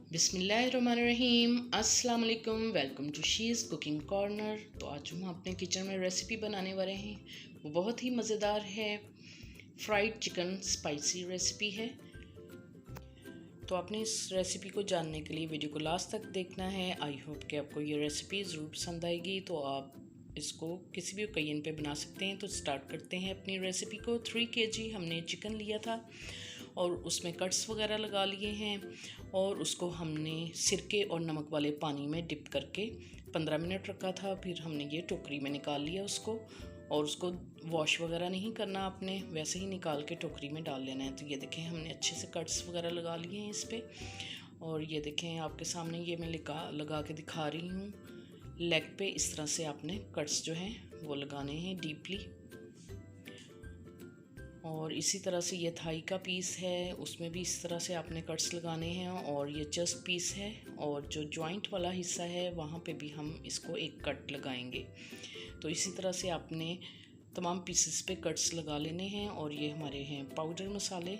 बिस्मिल्लाहिर्रहमानिर्रहीम। अस्सलाम वालेकुम। Welcome to she's cooking corner. तो आज हम अपने किचन में रेसिपी बनाने वाले हैं, वो बहुत ही मज़ेदार है। फ्राइड चिकन स्पाइसी रेसिपी है। तो आपने इस रेसिपी को जानने के लिए वीडियो को लास्ट तक देखना है। आई होप कि आपको ये रेसिपी ज़रूर पसंद आएगी। तो आप इसको किसी भी ओकेजन पे बना सकते हैं। तो स्टार्ट करते हैं अपनी रेसिपी को। 3 kg हमने चिकन लिया था और उसमें कट्स वगैरह लगा लिए हैं और उसको हमने सिरके और नमक वाले पानी में डिप करके 15 मिनट रखा था। फिर हमने ये टोकरी में निकाल लिया उसको, और उसको वॉश वगैरह नहीं करना, आपने वैसे ही निकाल के टोकरी में डाल लेना है। तो ये देखें हमने अच्छे से कट्स वगैरह लगा लिए हैं इस पर। और ये देखें आपके सामने ये मैं लगा के दिखा रही हूँ। लेग पे इस तरह से आपने कट्स जो हैं वो लगाने हैं डीपली। और इसी तरह से ये थाई का पीस है, उसमें भी इस तरह से आपने कट्स लगाने हैं। और ये चेस्ट पीस है और जो जॉइंट वाला हिस्सा है वहाँ पे भी हम इसको एक कट लगाएंगे। तो इसी तरह से आपने तमाम पीसेस पे कट्स लगा लेने हैं। और ये हमारे हैं पाउडर मसाले,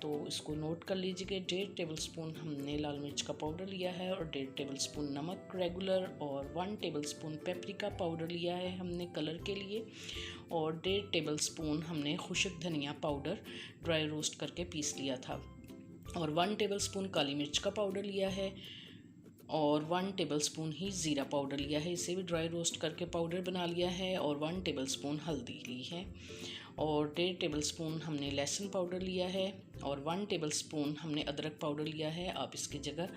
तो इसको नोट कर लीजिए। 1.5 टेबलस्पून हमने लाल मिर्च का पाउडर लिया है और 1.5 टेबलस्पून नमक रेगुलर, और 1 टेबलस्पून पेपरिका पाउडर लिया है हमने कलर के लिए, और 1.5 टेबलस्पून हमने खुश्क धनिया पाउडर ड्राई रोस्ट करके पीस लिया था, और 1 टेबलस्पून काली मिर्च का पाउडर लिया है, और 1 टेबलस्पून ही ज़ीरा पाउडर लिया है, इसे भी ड्राई रोस्ट करके पाउडर बना लिया है, और 1 टेबलस्पून हल्दी ली है, और 1.5 टेबलस्पून हमने लहसुन पाउडर लिया है, और 1 टेबलस्पून हमने अदरक पाउडर लिया है। आप इसकी जगह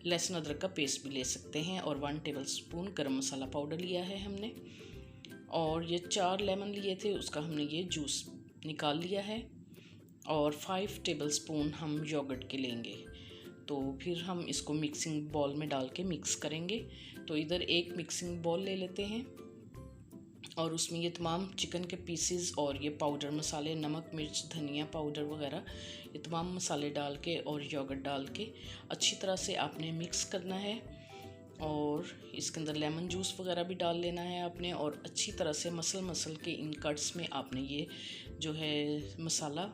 लहसुन अदरक का पेस्ट भी ले सकते हैं। और 1 टेबलस्पून गरम मसाला पाउडर लिया है हमने। और ये 4 लेमन लिए थे, उसका हमने ये जूस निकाल लिया है। और 5 टेबलस्पून हम योगर्ट के लेंगे। तो फिर हम इसको मिक्सिंग बॉल में डाल के मिक्स करेंगे। तो इधर एक मिक्सिंग बॉल ले लेते हैं और उसमें ये तमाम चिकन के पीसेस और ये पाउडर मसाले, नमक मिर्च धनिया पाउडर वगैरह, ये तमाम मसाले डाल के और योगर्ट डाल के अच्छी तरह से आपने मिक्स करना है। और इसके अंदर लेमन जूस वगैरह भी डाल लेना है आपने, और अच्छी तरह से मसल के इन कट्स में आपने ये जो है मसाला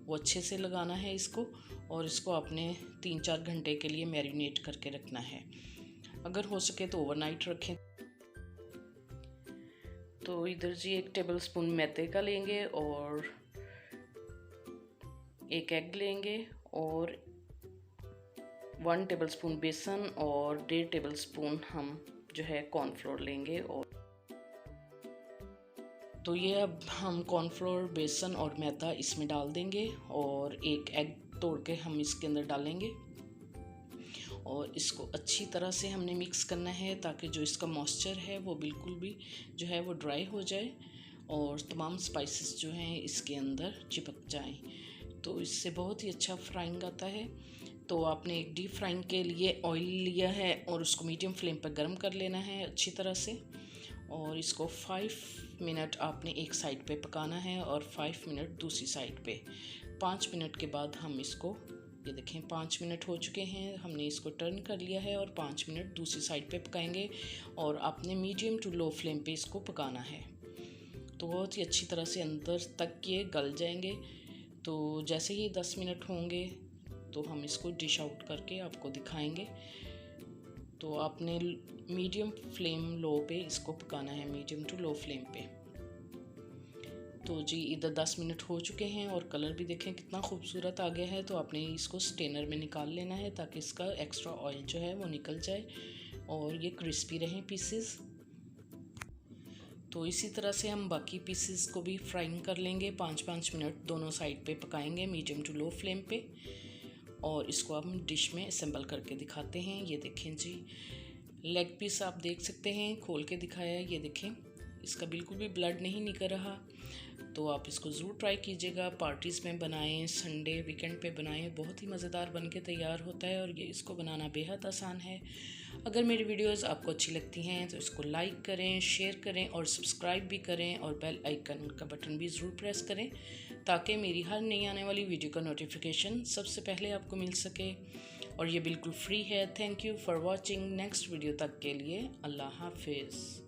वो अच्छे से लगाना है इसको। और इसको आपने 3-4 घंटे के लिए मैरिनेट करके रखना है। अगर हो सके तो ओवरनाइट रखें। तो इधर जी 1 टेबलस्पून मैदे का लेंगे और 1 एग लेंगे और 1 टेबलस्पून बेसन और 1.5 टेबलस्पून हम जो है कॉर्नफ्लोर लेंगे। और तो ये अब हम कॉर्नफ्लोर, बेसन और मैदा इसमें डाल देंगे और 1 एग तोड़ के हम इसके अंदर डालेंगे। और इसको अच्छी तरह से हमने मिक्स करना है ताकि जो इसका मॉइस्चर है वो बिल्कुल भी जो है वो ड्राई हो जाए और तमाम स्पाइसेस जो हैं इसके अंदर चिपक जाएं। तो इससे बहुत ही अच्छा फ्राइंग आता है। तो आपने एक डीप फ्राइंग के लिए ऑयल लिया है और उसको मीडियम फ्लेम पर गर्म कर लेना है अच्छी तरह से। और इसको 5 मिनट आपने एक साइड पे पकाना है और 5 मिनट दूसरी साइड पे। 5 मिनट के बाद हम इसको, ये देखें 5 मिनट हो चुके हैं, हमने इसको टर्न कर लिया है और 5 मिनट दूसरी साइड पे पकाएंगे। और आपने मीडियम टू लो फ्लेम पे इसको पकाना है। तो बहुत ही अच्छी तरह से अंदर तक ये गल जाएंगे। तो जैसे ही 10 मिनट होंगे तो हम इसको डिश आउट करके आपको दिखाएंगे। तो आपने मीडियम फ्लेम लो पे इसको पकाना है, मीडियम टू लो फ्लेम पे। तो जी इधर 10 मिनट हो चुके हैं और कलर भी देखें कितना खूबसूरत आ गया है। तो आपने इसको स्टेनर में निकाल लेना है ताकि इसका एक्स्ट्रा ऑयल जो है वो निकल जाए और ये क्रिस्पी रहें पीसेस। तो इसी तरह से हम बाकी पीसेस को भी फ्राइंग कर लेंगे। 5-5 मिनट दोनों साइड पे पकाएंगे मीडियम टू लो फ्लेम पे। और इसको हम डिश में असेंबल करके दिखाते हैं। ये देखें जी, लेग पीस आप देख सकते हैं, खोल के दिखाया है, ये देखें इसका बिल्कुल भी ब्लड नहीं निकल रहा। तो आप इसको ज़रूर ट्राई कीजिएगा, पार्टीज़ में बनाएं, संडे वीकेंड पे बनाएं, बहुत ही मज़ेदार बन के तैयार होता है। और ये इसको बनाना बेहद आसान है। अगर मेरी वीडियोस आपको अच्छी लगती हैं तो इसको लाइक करें, शेयर करें और सब्सक्राइब भी करें, और बेल आइकन का बटन भी ज़रूर प्रेस करें ताकि मेरी हर नई आने वाली वीडियो का नोटिफिकेशन सबसे पहले आपको मिल सके। और ये बिल्कुल फ्री है। Thank you for watching. Next video तक के लिए अल्लाह हाफिज़।